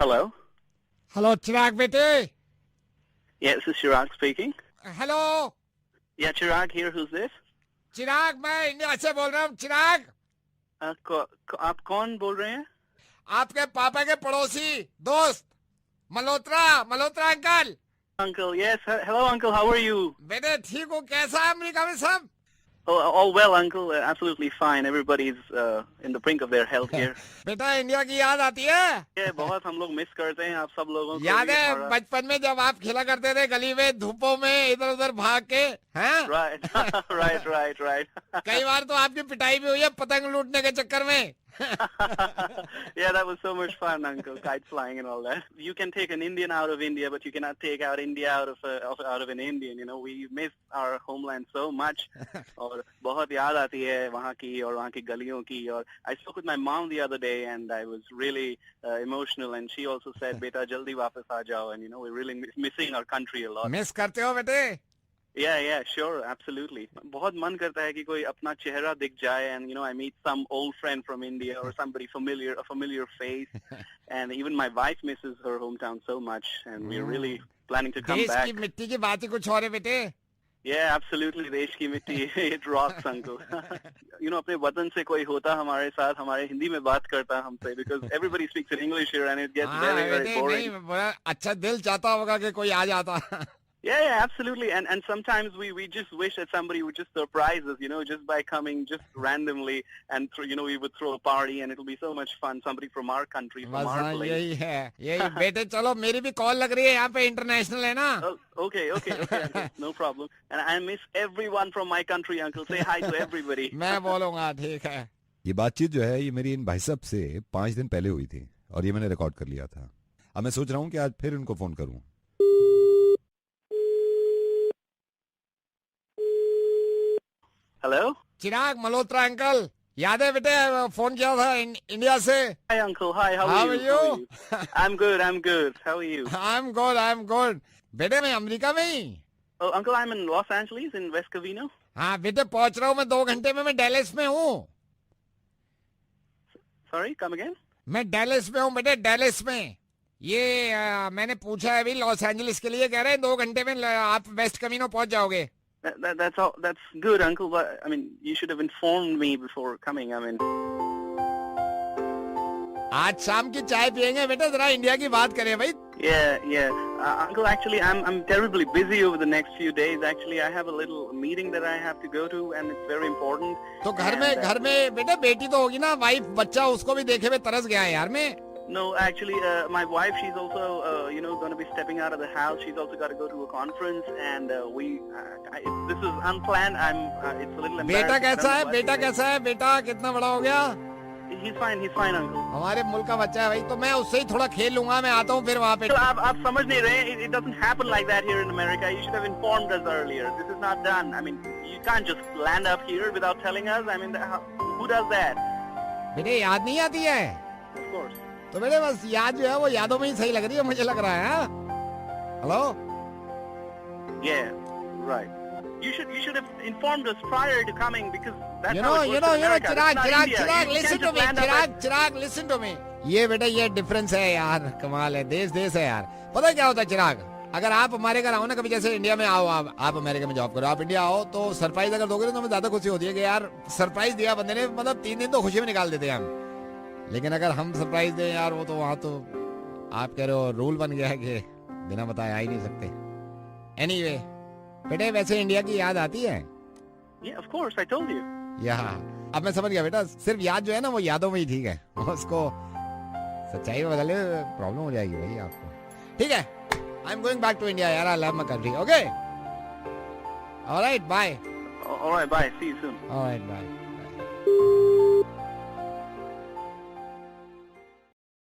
Hello. Hello चिराग बेटे. Yeah, this is Chirag speaking. Hello Yeah, Chirag here. Who's this? चिराग, मैं India से बोल रहा हूँ. चिराग, आप कौन बोल रहे हैं? आपके पापा के पड़ोसी दोस्त Malhotra uncle. Uncle. Yes. Hello, Uncle. How are you? बेटे ठीक हूँ. कैसा है अमेरिका में सब? Oh, all well, Uncle. Absolutely fine. Everybody's in the brink of their health here. बेटा इंडिया की याद आती है. Yeah, बहुत हम लोग मिस करते हैं आप सब लोगों को. याद भी है और, बचपन में जब आप खेला करते थे गली में धूपों में इधर उधर भाग के, हैं? Right. right. कई बार तो आपकी पिटाई भी हुई है पतंग लूटने के चक्कर में. Yeah, that was so much fun, Uncle. Kite flying and all that. You can take an Indian out of India, but you cannot take out India out of an Indian. You know, we miss our homeland so much. और बहुत याद आती है वहाँ की और वहाँ की गलियों की. और I spoke with my mom the other day, and I was really emotional. And she also said, "बेटा जल्दी वापस आ जाओ." And you know, we're really missing our country a lot. Miss करते हो बेटे? Yeah, sure, absolutely. बहुत मन करता है कि कोई अपना चेहरा दिख जाए, and you know, I meet some old friend from India or somebody familiar, a familiar face, and even my wife misses her hometown so much, and we're really planning to come देश back. की मिट्टी की बात ही कुछ और है बेटे. Yeah, absolutely. देश की मिट्टी, it rocks, Uncle. You know, अपने वतन से कोई होता हमारे साथ, हमारे हिंदी में बात करता हमसे, because everybody speaks in English here, and it gets very बेटे boring. नहीं, बड़ा अच्छा दिल चाहता होगा कि कोई आ जाता. Yeah, absolutely. And sometimes we just wish that somebody would just surprise us, you know, just by coming just randomly, and you know, we would throw a party and it'll be so much fun. Somebody from our country, from बस our हाँ, place. यही है. यही बेटे चलो मेरी भी call लग रही है यहाँ पे इंटरनेशनल है ना. Oh, okay, Uncle, no problem. And I miss everyone from my country, Uncle. Say hi to everybody. मैं बोलूँगा ठीक है. ये बातचीत जो है ये मेरी इन भाई साहब से 5 दिन पहले हुई थी और ये मैंने रिकॉर्ड कर लिया था. अब मैं सोच रहा हूँ कि आज फिर इनको फोन करूँ. Hello? चिराग मल्होत्रा अंकल, याद है बेटे फोन किया था इंडिया से. Hi, Uncle. Hi, how are you? How are you? I'm good. How are you? I'm good. बेटे मैं अमेरिका में ही. Oh, Uncle, I'm in Los Angeles, in West Covina. हाँ बेटे पहुंच रहा हूँ मैं 2 घंटे में. मैं डैलस में हूँ. Sorry, come again? मैं डैलस में हूँ बेटे, डैलस में. ये मैंने पूछा है अभी लॉस एंजलिस के लिए, कह रहे हैं 2 घंटे में आप वेस्ट कवीनो पहुंच जाओगे. That's all. That's good, Uncle. But I mean, you should have informed me before coming. I mean, आज शाम की चाय पियेंगे बेटा, जरा इंडिया की बात करें भाई. yeah. Uncle, actually, I'm terribly busy over the next few days. Actually, I have a little meeting that I have to go to, and it's very important. तो घर में बेटा बेटी तो होगी ना, वाइफ बच्चा, उसको भी देखे हुए तरस गया है यार मैं. No, actually, my wife, she's also, you know, going to be stepping out of the house. She's also got to go to a conference, and this is unplanned. It's a little embarrassing. बेटा कैसा है? बेटा कितना बड़ा हो गया? He's fine, Uncle. हमारे मुल्क का बच्चा है भाई, तो मैं उससे ही थोड़ा खेल लूंगा. मैं आता हूँ फिर वहाँ पे. So, आप समझ नहीं रहे? It doesn't happen like that here in America. You should have informed us earlier. This is not done. I mean, you can't just land up here without telling us. I mean, who does that? बेटे याद नहीं आती है? Of course. तो बेटे बस याद जो है वो यादों में ही सही लग रही है, मुझे लग रहा है. Hello. Yeah, right. You should have informed us prior to coming, because that's You how know, it works in America. Chirag, It's not India. You listen can't to just me, land up at- listen to me. ये बेटा ये difference है यार, कमाल है. देश है यार. पता है क्या होता है चिराग, अगर आप हमारे घर आओ ना कभी, जैसे इंडिया में आओ, आप अमेरिका में जॉब करो, आप इंडिया आओ तो सरप्राइज अगर दोगे तो हमें ज्यादा खुशी होती है कि यार सरप्राइज दिया बंदे ने, मतलब 3 दिन तो खुशी में निकाल देते हैं हम. लेकिन अगर हम सरप्राइज दें यार, वो तो वहाँ तो आप कह रहे हो रूल बन गया है कि बिना बताए आ ही नहीं सकते. एनीवे बेटे, वैसे इंडिया की याद आती है? Yeah, of course, I told you. यहाँ अब मैं समझ गया बेटा, सिर्फ याद जो है ना वो यादों में ही ठीक है, उसको सच्चाई में बदले प्रॉब्लम हो जाएगी भाई आपको. ठीक है, I am going back to India यार, I love my country. Okay, all right, bye. All right, bye. See you soon. All right, bye.